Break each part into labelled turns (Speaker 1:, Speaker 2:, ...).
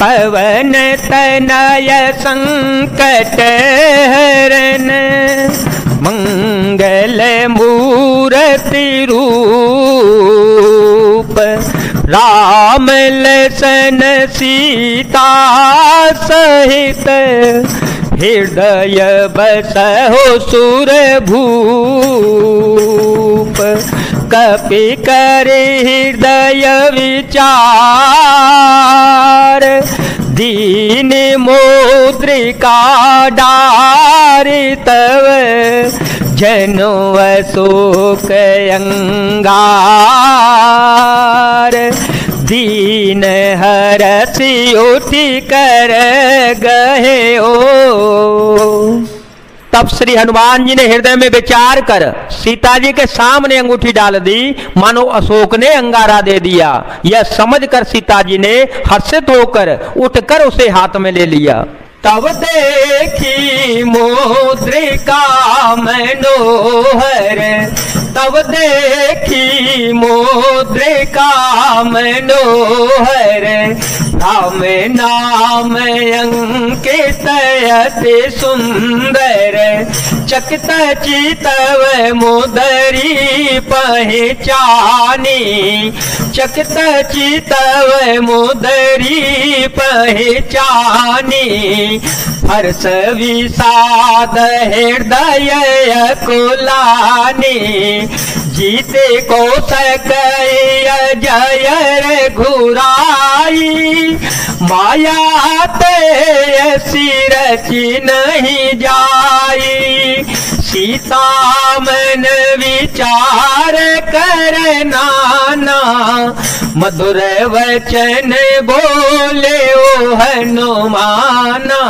Speaker 1: पवन तनय संकट हरन मंगल मूर्ति रूप राम लसन सीता सहित हृदय बसहो सुर भूप कपि करे हृदय विचार दीन मुद्रिका डारि तव जनो अशोक अंगार दीन हरसि उठि कर गहे ओ। तब श्री हनुमान जी ने हृदय में विचार कर सीता जी के सामने अंगूठी डाल दी, मानो अशोक ने अंगारा दे दिया। यह समझकर सीता जी ने हर्षित होकर उठकर उसे हाथ में ले लिया। तब देखी मुद्रिका मनोहर, तब देखी मुद्रिका मनोहर राम नाम अंकित अति सुंदर चकित चितव मुदरी पहचानी, चकित चितव मुदरी पहचानी हर्ष विषाद हृदय कुलानी जीते को सकय जय घुराई माया ते सिरचि नहीं जाई सीता मन विचार कर नाना मधुर वचन बोले ओ हनुमाना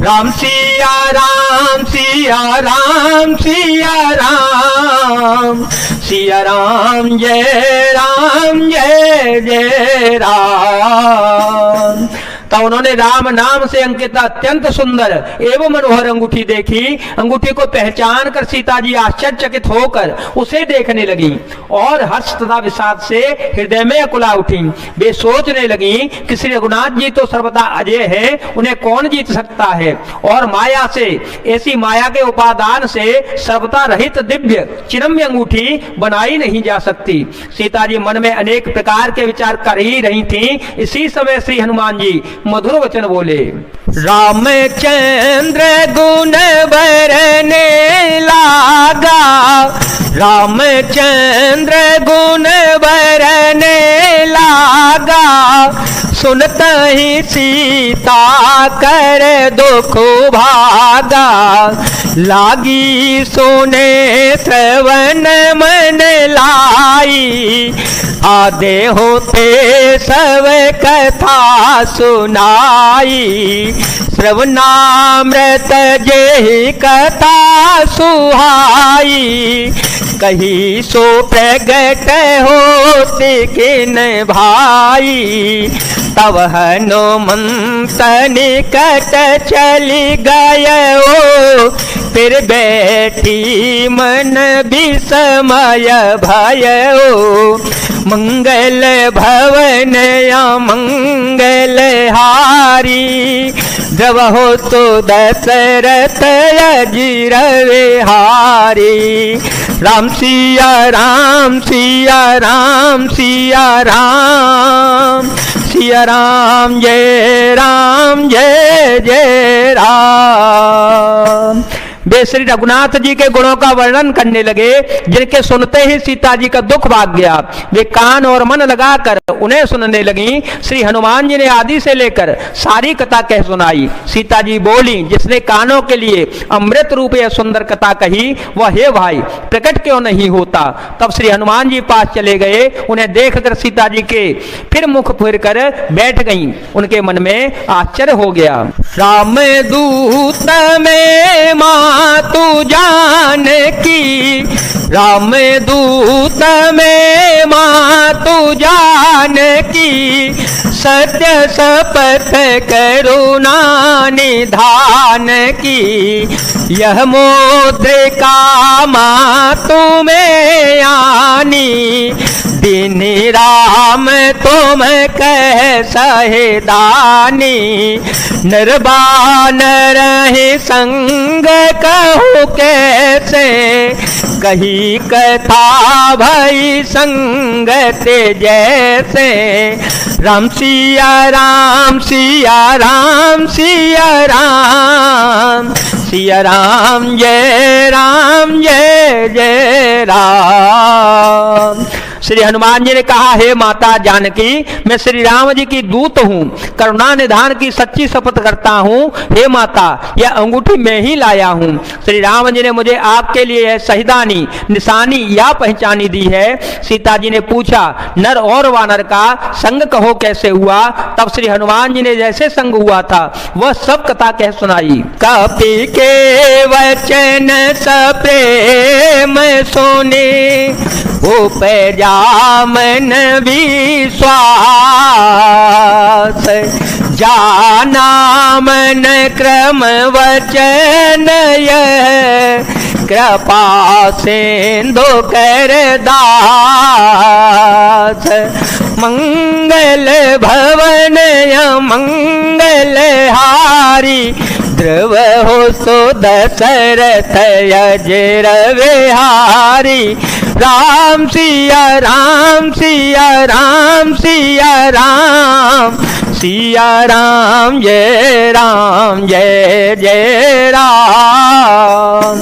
Speaker 1: राम सिया राम सिया राम सिया राम सिया राम जय जय राम। तो उन्होंने राम नाम से अंकित अत्यंत सुंदर एवं मनोहर अंगूठी देखी। अंगूठी को पहचान कर सीता जी आश्चर्यचकित होकर उसे देखने लगी और हर्ष तथा विषाद से हृदय में अकुला उठी। वे सोचने लगी कि श्री रघुनाथ जी तो सर्वदा अजय है, उन्हें कौन जीत सकता है और माया से, ऐसी माया के उपादान से सर्वदा रहित दिव्य चिरम्य अंगूठी बनाई नहीं जा सकती। सीता जी मन में अनेक प्रकार के विचार कर ही रही थी। इसी समय श्री हनुमान जी मधुर वचन बोले। रामचंद्र गुण बरने लागा, रामचंद्र गुण बरने लागा सुनत ही सीता कर दुख भागा लागी सोने श्रवण मन लाई आधे होते सब कथा सुनाई श्रवणामृत जेहि कथा सुहाई कही सो प्रगट होते किन भाई तब हनुमंत निकट चली गयो फिर बैठी मन विस्मय भयो मंगल भवन मंगल हारी जब हो तो दशरथ अजीर विहारी राम सिया राम सिया राम सिया राम सिया राम जय जय राम। वे श्री रघुनाथ जी के गुणों का वर्णन करने लगे जिनके सुनते ही सीता जी का दुख भाग गया। वे कान और मन लगाकर उन्हें सुनने लगी। श्री हनुमान जी ने आदि से लेकर सारी कथा कह सुनाई। सीता जी बोली, जिसने कानों के लिए अमृत रूप यह सुंदर कथा कही वह हे भाई प्रकट क्यों नहीं होता। तब श्री हनुमान जी पास चले गए। उन्हें देखकर सीता जी के फिर मुख फिर कर बैठ गईं। उनके मन में आश्चर्य हो गया। राम दूत में मातु जानकी, राम दूत में मातु जानकी सत्य शपथ करुणा निधान की यह मुद्रिका मातु में आनी दीनी राम तुम कह सहेदानी, निर्बान रहे संग कहूँ कैसे, कही कथा भई संगत जैसे। राम सिया राम सिया राम सिया राम, सिया राम जय जय राम। श्री हनुमान जी ने कहा, हे माता जानकी, मैं श्री राम जी की दूत हूँ, करुणा निधान की सच्ची शपथ करता हूँ। हे माता, यह अंगूठी मैं ही लाया हूँ। श्री राम जी ने मुझे आपके लिए यह शहीदानी निशानी या पहचानी दी है। सीता जी ने पूछा, नर और वानर का संग कहो कैसे हुआ? तब श्री हनुमान जी ने जैसे संग हुआ था वह सब कथा कह सुनाई। कपि के वचन सप्रेम सुने, उपजा मन विश्वास, जाना मन क्रम वचन यह, कृपा सिंधु कर दास। मंगल भवन मंगल हारी, ध्रुव हो सो दशरथ अजर विहारी। राम सिया राम सिया राम सिया राम, सिया राम जय जय राम।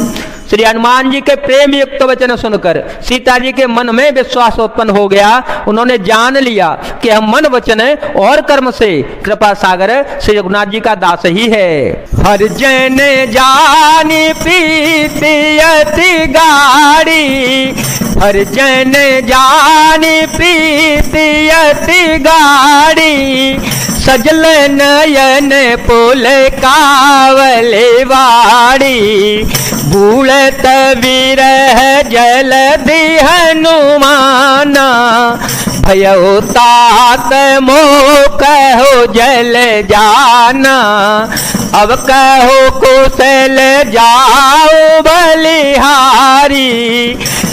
Speaker 1: श्री हनुमान जी के प्रेम युक्त वचन सुनकर सीता जी के मन में विश्वास उत्पन्न हो गया। उन्होंने जान लिया कि हम मन वचन और कर्म से कृपा सागर श्री रघुनाथ जी का दास ही है। हर जन जानी प्रीति अति गाढ़ी, हर जन जानी प्रीति अति गाढ़ी, सजल नयन पुल कावले वाड़ी। बूढ़त विरह जलधि हनुमाना, भयो तात मोह कहो जल जाना। अब कहो कुशल जाओ बलिहारी,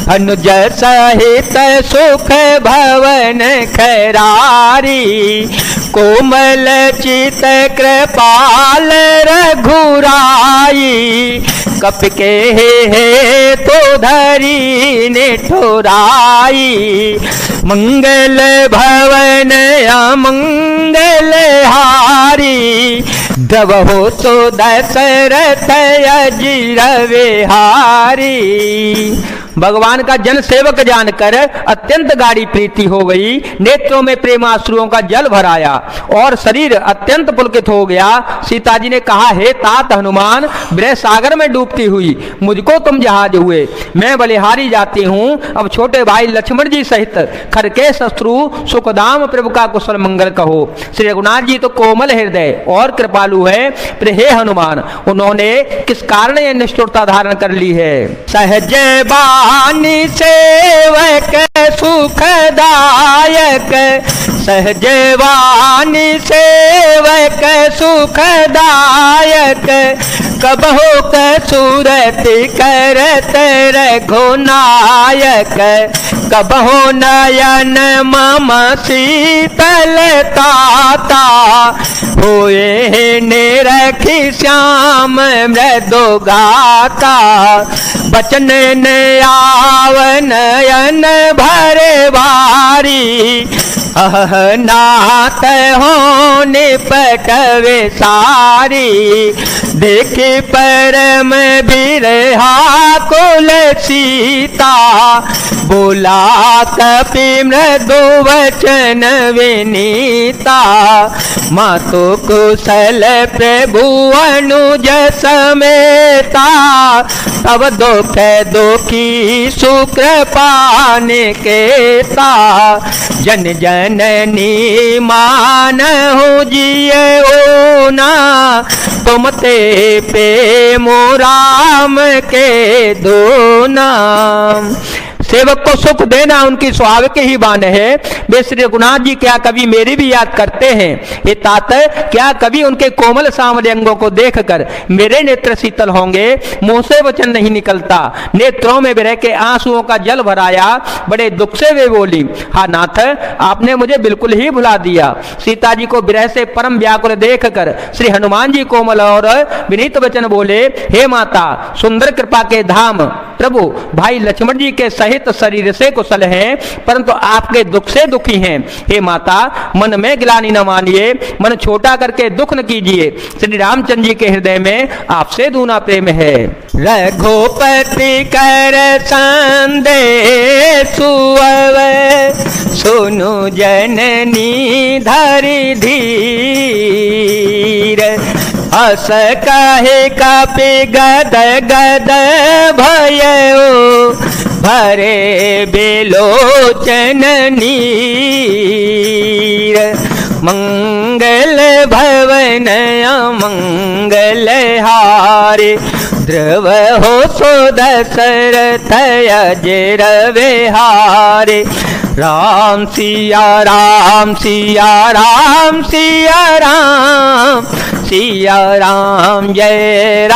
Speaker 1: अनुज सहित सुख भवन खरारी। कोमल चित कृपाल रघुराई, कप के हे तो धरी निठुराई। मंगल भवन अमंगल हारी, द्रव हो तो दशरथ अजीर विहारी। भगवान का जन सेवक जानकर अत्यंत गाढ़ी प्रीति हो गई। नेत्रों में प्रेमाश्रुओं का जल भराया और शरीर अत्यंत पुलकित हो गया। सीता जी ने कहा, हे तात हनुमान, विरह सागर में डूबती हुई मुझको तुम जहाज हुए, मैं बलिहारी जाती हूँ। अब छोटे भाई लक्ष्मण जी सहित खरके शत्रु सुखदाम प्रभु का कुशल मंगल कहो। श्री रघुनाथ जी तो कोमल हृदय और कृपालु है, पर हे हनुमान, उन्होंने किस कारण यह निष्ठुरता धारण कर ली है? सहज बानी सेवक सुखदायक, सहज वाणी सेवक सुखदायक। कबहो कसूरत करत रघुनायक, कबहो नयन मम शीतल ताता। होए निरखी श्याम मृदु गाता, बचन आव नयन भरे भारी। नाथ हो निपटवे सारी, देखे परम बिरहा कुल सीता। बोला कपि मृदु वचन विनीता, मातु कुशल प्रभु अनुज समेता। तब दुख दुखी सुकृपा निकेता, जन जननी मानहु जियो ना। तुम ते पे मोराम के दो नाम। सेवक को सुख देना उनकी स्वाभाविक ही बान है। वे श्री रघुनाथ जी क्या कभी मेरी भी याद करते हैं? ये तात क्या कभी उनके कोमल सांवरे अंगों को देखकर मेरे नेत्र शीतल होंगे? मुंह से वचन नहीं निकलता, नेत्रों में विरह के आंसुओं का जल भराया। बड़े दुख से वे बोली, हाँ नाथ, आपने मुझे बिल्कुल ही भुला दिया। सीता जी को विरह से परम व्याकुल देखकर श्री हनुमान जी कोमल और विनीत वचन बोले, हे माता, सुंदर कृपा के धाम प्रभु भाई लक्ष्मण जी के सहित शरीर से कुशल हैं, परंतु आपके दुख से दुखी हैं। हे माता, मन में ग्लानि न मानिए, मन छोटा करके दुख न कीजिए। श्री रामचंद्र जी के हृदय में आपसे दूना प्रेम है। रघुपति कर संदेश सुनु जननी धरि धीर, हस कहे कपि गद गद भयो, भरे बिलोचन नीर। मंगल भवन अमंगल हारे, ध्रुव हो सो दशरथ अजर विहारे। राम सिया राम सिया राम सिया राम, सिया राम जय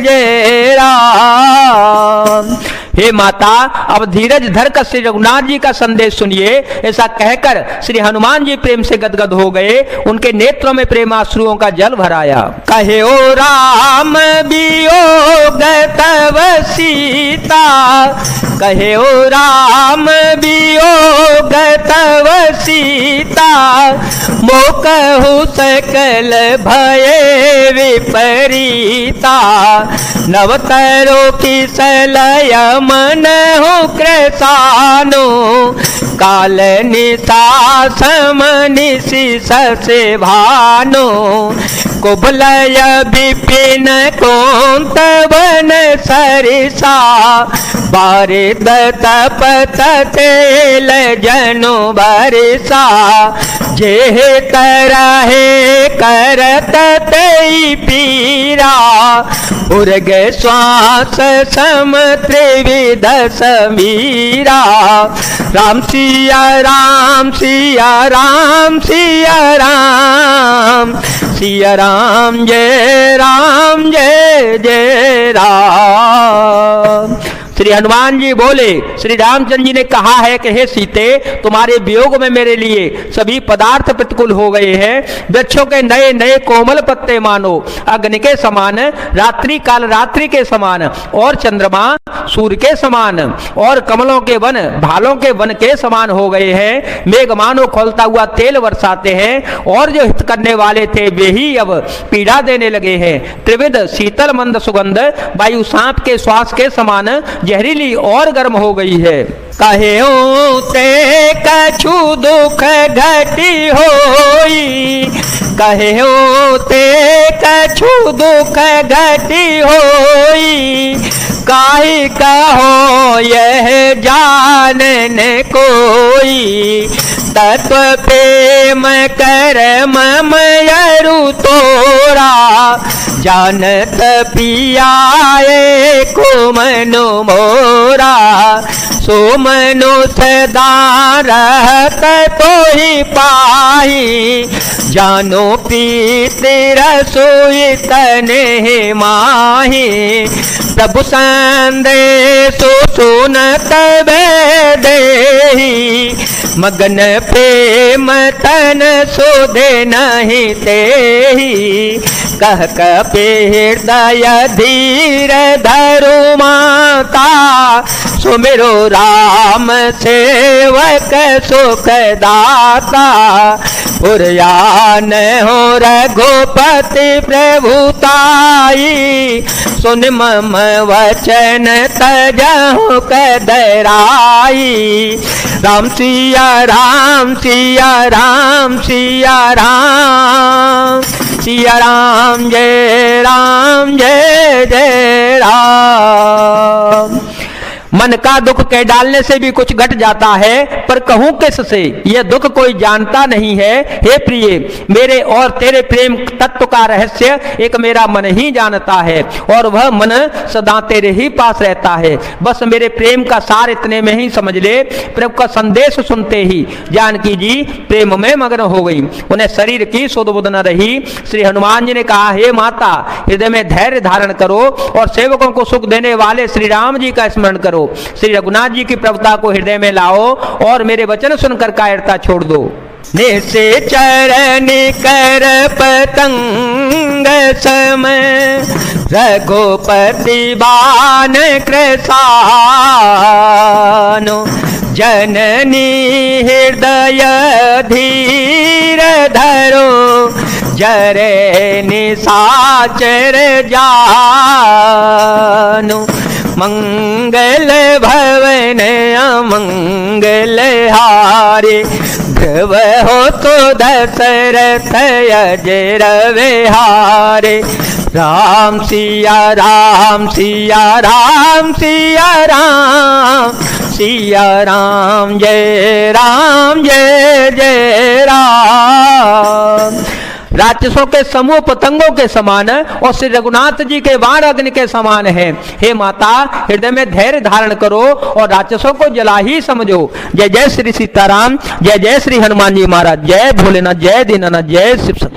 Speaker 1: जय राम। हे माता, अब धीरज धर कर श्री रघुनाथ जी का संदेश सुनिए। ऐसा कहकर श्री हनुमान जी प्रेम से गदगद हो गए, उनके नेत्रों में प्रेमाश्रुओं का जल भराया। कहे ओ राम वियोग तव सीता, कहे ओ राम वियोग तव सीता, मोकहु सकल भय विपरीता। नवतरो की सलय मन हो कृसानो, काल निशा समनिशि ससे भानो। कुबलय विपिन कोंत वन सरिसा, बारिद तपत तेल जनु बरिसा। जेह तरहे करत तई पीरा, उर्ग श्वास सम त्रिविध समीरा। राम सिया राम सिया राम सिया राम, सिया राम जय जय राम। श्री हनुमान जी बोले, श्री रामचंद्र जी ने कहा है कि हे सीते, तुम्हारे वियोग में मेरे लिए सभी पदार्थ प्रतिकूल हो गए हैं। वृक्षों के नए नए कोमल पत्ते मानो अग्नि के समान, रात्रि काल रात्रि के समान, और चंद्रमा सूर्य के समान, और कमलों के वन भालों के वन के समान हो गए हैं। मेघ मानो खोलता हुआ तेल बरसाते हैं, और जो हित करने वाले थे वे ही अब पीड़ा देने लगे हैं। त्रिविध शीतल मंद सुगंध वायु सांप के श्वास के समान जहरीली और गर्म हो गई है। कहे ते कछु दुख घटी होई, कहे ते कछु दुख घटी होई। काहे कहो यह जानन कोई, तत्व प्रेम कर मम यरु तोरा। जानत पियाए को मनु मोरा, सो मनु सदा रहत तो ही पाही। जानो पीत रसोई तने माही, प्रभु संदेश सुनत देही। मगन प्रेम तन सुधे नहीं तेही, कह कपि हृदय धीर धरु माता। सुमिरो राम सेवक सुख दाता, पुरयान हो रघुपति प्रभुताई। सुन मम वचन तजहु कदराई। राम सिया राम सिया राम सिया राम, सिया राम जय जय राम। मन का दुख कह डालने से भी कुछ घट जाता है, पर कहूं किससे यह दुख कोई जानता नहीं है। हे प्रिय, मेरे और तेरे प्रेम तत्व का रहस्य एक मेरा मन ही जानता है, और वह मन सदा तेरे ही पास रहता है। बस मेरे प्रेम का सार इतने में ही समझ ले। प्रभु का संदेश सुनते ही जानकी जी प्रेम में मग्न हो गई, उन्हें शरीर की सुध बुध न रही। श्री हनुमान जी ने कहा, हे माता, हृदय में धैर्य धारण करो और सेवकों को सुख देने वाले श्री राम जी का स्मरण करो। श्री रघुनाथ जी की प्रभुता को हृदय में लाओ और मेरे वचन सुनकर कायरता छोड़ दो। निश्चर कर पतंग सम रघुपति बान कृसानो, जननी हृदय धीर धरो, जरे निशाचर जानो। मंगल भवन अमंगल हारे, ध्रुव हो तो दशरथ अजर विहारे। राम सिया राम सिया राम सिया राम, सिया राम जय जय राम। राक्षसों के समूह पतंगों के समान और श्री रघुनाथ जी के बाण अग्नि के समान है। हे माता, हृदय में धैर्य धारण करो और राक्षसों को जला ही समझो। जय जय श्री सीताराम, जय जय श्री हनुमान जी महाराज, जय भोलेनाथ, जय दीनानाथ, जय शिव।